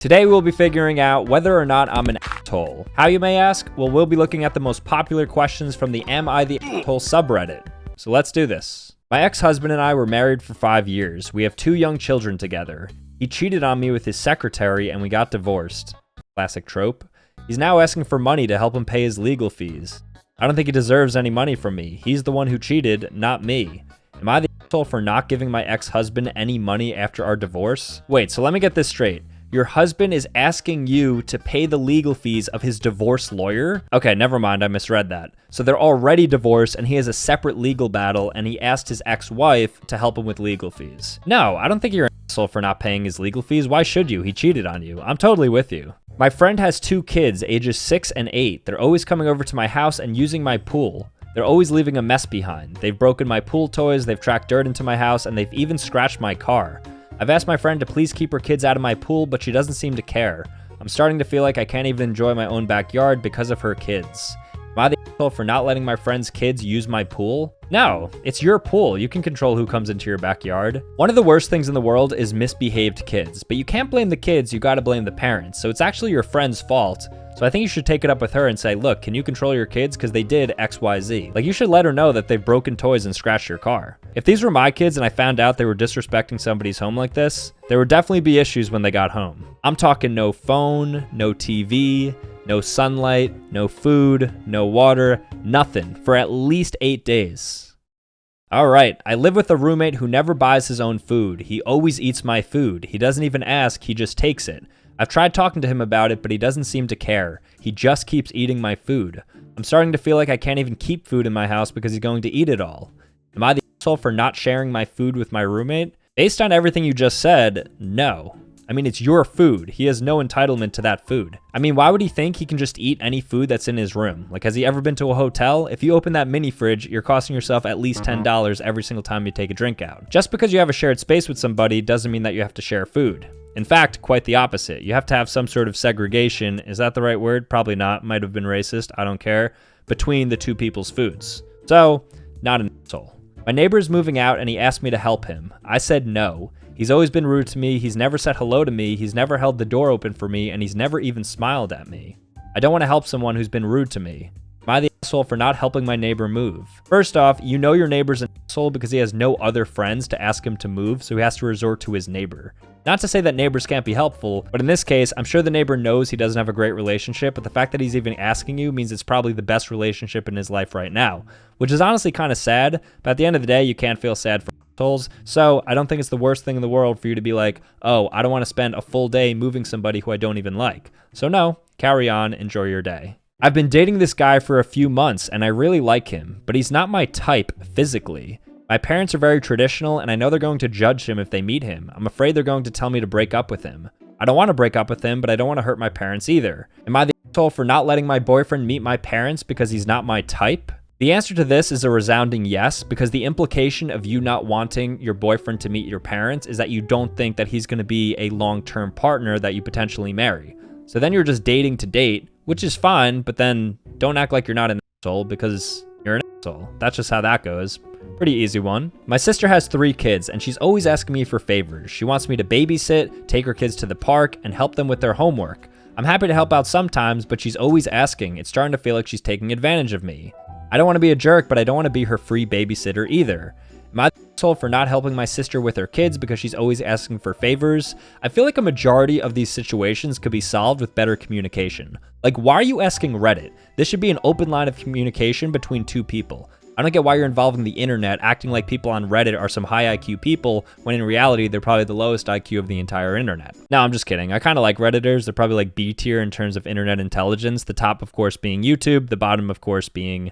Today we'll be figuring out whether or not I'm an asshole. How, you may ask? Well, we'll be looking at the most popular questions from the Am I the Asshole subreddit. So let's do this. My ex-husband and I were married for 5 years. We have 2 young children together. He cheated on me with his secretary and we got divorced. Classic trope. He's now asking for money to help him pay his legal fees. I don't think he deserves any money from me. He's the one who cheated, not me. Am I the asshole for not giving my ex-husband any money after our divorce? Wait, so let me get this straight. Your husband is asking you to pay the legal fees of his divorce lawyer? Okay, never mind, I misread that. So they're already divorced and he has a separate legal battle and he asked his ex-wife to help him with legal fees. No, I don't think you're an asshole for not paying his legal fees. Why should you? He cheated on you. I'm totally with you. My friend has 2 kids, ages 6 and 8. They're always coming over to my house and using my pool. They're always leaving a mess behind. They've broken my pool toys, they've tracked dirt into my house, and they've even scratched my car. I've asked my friend to please keep her kids out of my pool, but she doesn't seem to care. I'm starting to feel like I can't even enjoy my own backyard because of her kids. Am I the asshole for not letting my friend's kids use my pool? No, it's your pool. You can control who comes into your backyard. One of the worst things in the world is misbehaved kids, but you can't blame the kids, you gotta blame the parents. So it's actually your friend's fault. So I think you should take it up with her and say, look, can you control your kids? Because they did XYZ. Like, you should let her know that they've broken toys and scratched your car. If these were my kids and I found out they were disrespecting somebody's home like this, there would definitely be issues when they got home. I'm talking no phone, no TV, no sunlight, no food, no water, nothing for at least 8 days. All right, I live with a roommate who never buys his own food. He always eats my food. He doesn't even ask, he just takes it. I've tried talking to him about it, but he doesn't seem to care. He just keeps eating my food. I'm starting to feel like I can't even keep food in my house because he's going to eat it all. Am I the asshole for not sharing my food with my roommate? Based on everything you just said, no. I mean, it's your food. He has no entitlement to that food. I mean, why would he think he can just eat any food that's in his room? Like, has he ever been to a hotel? If you open that mini fridge, you're costing yourself at least $10 every single time you take a drink out. Just because you have a shared space with somebody doesn't mean that you have to share food. In fact, quite the opposite. You have to have some sort of segregation. Is that the right word? Probably not. Might have been racist. I don't care. Between the 2 people's foods. So, not an asshole. My neighbor is moving out and he asked me to help him. I said no. He's always been rude to me. He's never said hello to me. He's never held the door open for me, and he's never even smiled at me. I don't want to help someone who's been rude to me. Am I the asshole for not helping my neighbor move? First off, you know your neighbor's an asshole because he has no other friends to ask him to move, so he has to resort to his neighbor. Not to say that neighbors can't be helpful, but in this case, I'm sure the neighbor knows he doesn't have a great relationship, but the fact that he's even asking you means it's probably the best relationship in his life right now, which is honestly kind of sad, but at the end of the day, you can't feel sad for assholes. So I don't think it's the worst thing in the world for you to be like, oh, I don't want to spend a full day moving somebody who I don't even like. So no, carry on, enjoy your day. I've been dating this guy for a few months and I really like him, but he's not my type physically. My parents are very traditional and I know they're going to judge him if they meet him. I'm afraid they're going to tell me to break up with him. I don't want to break up with him, but I don't want to hurt my parents either. Am I the asshole for not letting my boyfriend meet my parents because he's not my type? The answer to this is a resounding yes, because the implication of you not wanting your boyfriend to meet your parents is that you don't think that he's going to be a long-term partner that you potentially marry. So then you're just dating to date, which is fine, but then don't act like you're not an asshole because you're an asshole. That's just how that goes. Pretty easy one. My sister has 3 kids and she's always asking me for favors. She wants me to babysit, take her kids to the park, and help them with their homework. I'm happy to help out sometimes, but she's always asking. It's starting to feel like she's taking advantage of me. I don't want to be a jerk, but I don't want to be her free babysitter either. Am I the asshole for not helping my sister with her kids because she's always asking for favors? I feel like a majority of these situations could be solved with better communication. Like, why are you asking Reddit? This should be an open line of communication between 2 people. I don't get why you're involving the internet, acting like people on Reddit are some high IQ people, when in reality, they're probably the lowest IQ of the entire internet. No, I'm just kidding. I kind of like Redditors. They're probably like B tier in terms of internet intelligence. The top, of course, being YouTube. The bottom, of course, being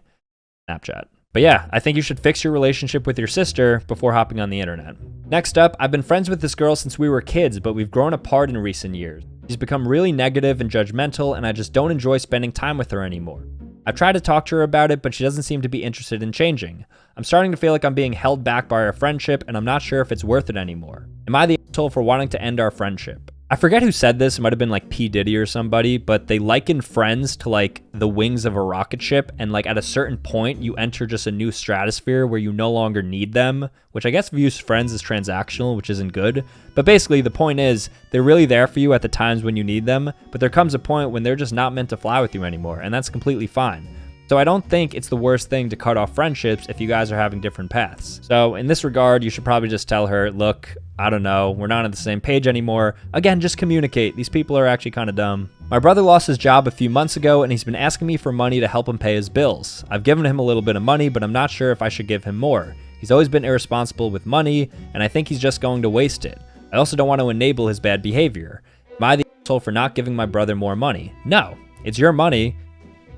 Snapchat. But yeah, I think you should fix your relationship with your sister before hopping on the internet. Next up, I've been friends with this girl since we were kids, but we've grown apart in recent years. She's become really negative and judgmental, and I just don't enjoy spending time with her anymore. I've tried to talk to her about it, but she doesn't seem to be interested in changing. I'm starting to feel like I'm being held back by our friendship, and I'm not sure if it's worth it anymore. Am I the asshole for wanting to end our friendship? I forget who said this. It might have been like P. Diddy or somebody, but they liken friends to like the wings of a rocket ship. And like at a certain point, you enter just a new stratosphere where you no longer need them, which I guess views friends as transactional, which isn't good. But basically the point is they're really there for you at the times when you need them. But there comes a point when they're just not meant to fly with you anymore. And that's completely fine. So I don't think it's the worst thing to cut off friendships if you guys are having different paths. So in this regard, you should probably just tell her, look, I don't know, we're not on the same page anymore. Again, just communicate. These people are actually kind of dumb. My brother lost his job a few months ago and he's been asking me for money to help him pay his bills. I've given him a little bit of money, but I'm not sure if I should give him more. He's always been irresponsible with money and I think he's just going to waste it. I also don't want to enable his bad behavior. Am I the asshole for not giving my brother more money? No, it's your money.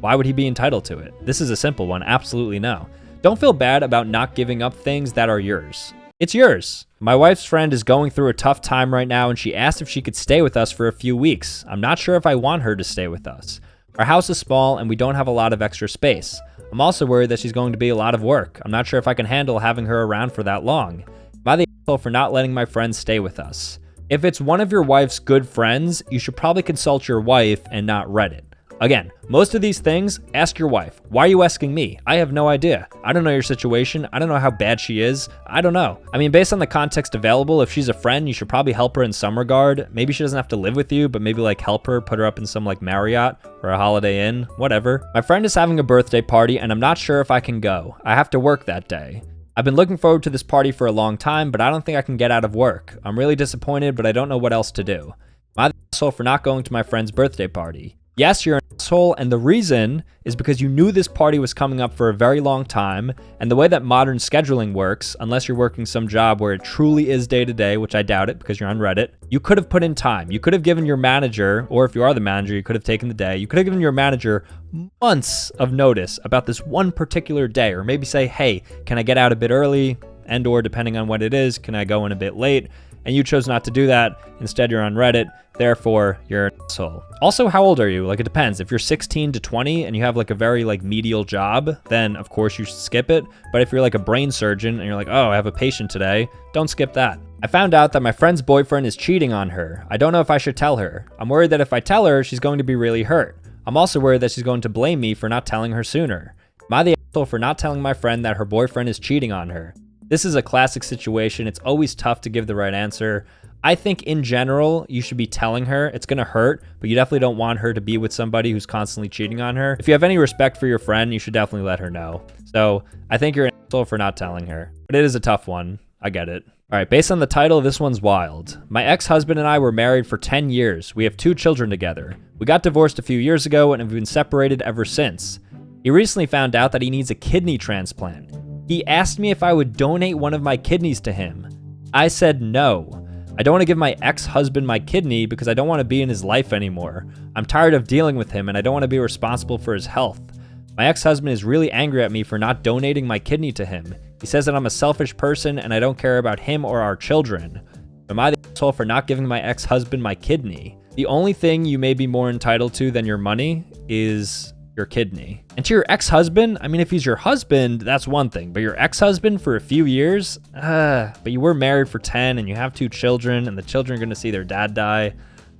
Why would he be entitled to it? This is a simple one. Absolutely no. Don't feel bad about not giving up things that are yours. It's yours. My wife's friend is going through a tough time right now and she asked if she could stay with us for a few weeks. I'm not sure if I want her to stay with us. Our house is small and we don't have a lot of extra space. I'm also worried that she's going to be a lot of work. I'm not sure if I can handle having her around for that long. Am I the asshole for not letting my friends stay with us? If it's one of your wife's good friends, you should probably consult your wife and not Reddit. Again, most of these things, ask your wife. Why are you asking me? I have no idea. I don't know your situation. I don't know how bad she is. I don't know. I mean, based on the context available, if she's a friend, you should probably help her in some regard. Maybe she doesn't have to live with you, but maybe like help her, put her up in some like Marriott or a Holiday Inn, whatever. My friend is having a birthday party and I'm not sure if I can go. I have to work that day. I've been looking forward to this party for a long time, but I don't think I can get out of work. I'm really disappointed, but I don't know what else to do. Am I the asshole for not going to my friend's birthday party? Yes, you're an asshole, and the reason is because you knew this party was coming up for a very long time, and the way that modern scheduling works, unless you're working some job where it truly is day to day, which I doubt it because you're on Reddit, you could have put in time. You could have given your manager, or if you are the manager, you could have taken the day. You could have given your manager months of notice about this one particular day, or maybe say, hey, can I get out a bit early? And or depending on what it is, can I go in a bit late? And you chose not to do that. Instead, you're on Reddit. Therefore, you're an asshole. Also, how old are you? Like, it depends. If you're 16 to 20 and you have like a very like menial job, then of course you should skip it. But if you're like a brain surgeon and you're like, oh, I have a patient today, don't skip that. I found out that my friend's boyfriend is cheating on her. I don't know if I should tell her. I'm worried that if I tell her, she's going to be really hurt. I'm also worried that she's going to blame me for not telling her sooner. Am I the asshole for not telling my friend that her boyfriend is cheating on her? This is a classic situation. It's always tough to give the right answer. I think in general, you should be telling her. It's going to hurt, but you definitely don't want her to be with somebody who's constantly cheating on her. If you have any respect for your friend, you should definitely let her know. So I think you're an asshole for not telling her, but it is a tough one. I get it. All right, based on the title, this one's wild. My ex-husband and I were married for 10 years. We have 2 children together. We got divorced a few years ago and have been separated ever since. He recently found out that he needs a kidney transplant. He asked me if I would donate one of my kidneys to him. I said no. I don't want to give my ex-husband my kidney because I don't want to be in his life anymore. I'm tired of dealing with him and I don't want to be responsible for his health. My ex-husband is really angry at me for not donating my kidney to him. He says that I'm a selfish person and I don't care about him or our children. Am I the asshole for not giving my ex-husband my kidney? The only thing you may be more entitled to than your money is your kidney. And to your ex-husband, I mean, if he's your husband, that's one thing, but your ex-husband for a few years, but you were married for 10 and you have 2 children and the children are going to see their dad die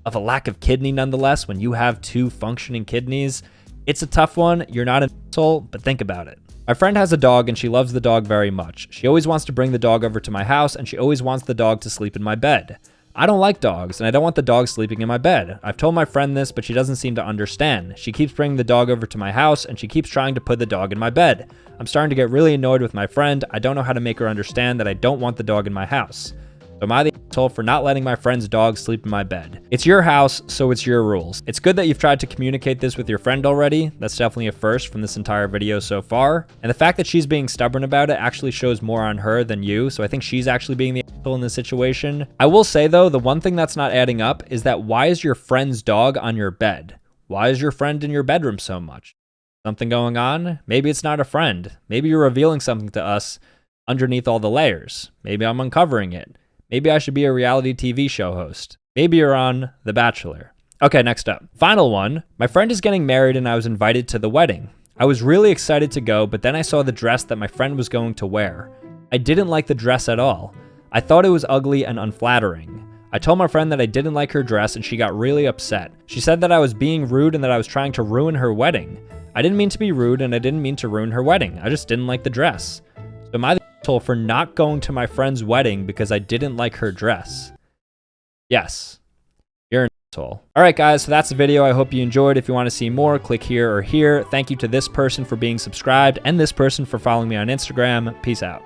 of a lack of kidney nonetheless when you have 2 functioning kidneys. It's a tough one. You're not an asshole, but think about it. My friend has a dog and she loves the dog very much. She always wants to bring the dog over to my house and she always wants the dog to sleep in my bed. I don't like dogs, and I don't want the dog sleeping in my bed. I've told my friend this, but she doesn't seem to understand. She keeps bringing the dog over to my house, and she keeps trying to put the dog in my bed. I'm starting to get really annoyed with my friend. I don't know how to make her understand that I don't want the dog in my house. So am I the asshole for not letting my friend's dog sleep in my bed? It's your house, so it's your rules. It's good that you've tried to communicate this with your friend already. That's definitely a first from this entire video so far. And the fact that she's being stubborn about it actually shows more on her than you. So I think she's actually being the asshole in this situation. I will say though, the one thing that's not adding up is that why is your friend's dog on your bed? Why is your friend in your bedroom so much? Something going on? Maybe it's not a friend. Maybe you're revealing something to us underneath all the layers. Maybe I'm uncovering it. Maybe I should be a reality TV show host. Maybe you're on The Bachelor. Okay, next up. Final one. My friend is getting married and I was invited to the wedding. I was really excited to go, but then I saw the dress that my friend was going to wear. I didn't like the dress at all. I thought it was ugly and unflattering. I told my friend that I didn't like her dress and she got really upset. She said that I was being rude and that I was trying to ruin her wedding. I didn't mean to be rude and I didn't mean to ruin her wedding. I just didn't like the dress. So am I the asshole for not going to my friend's wedding because I didn't like her dress? Yes. You're an asshole. All right, guys, so that's the video. I hope you enjoyed. If you want to see more, click here or here. Thank you to this person for being subscribed and this person for following me on Instagram. Peace out.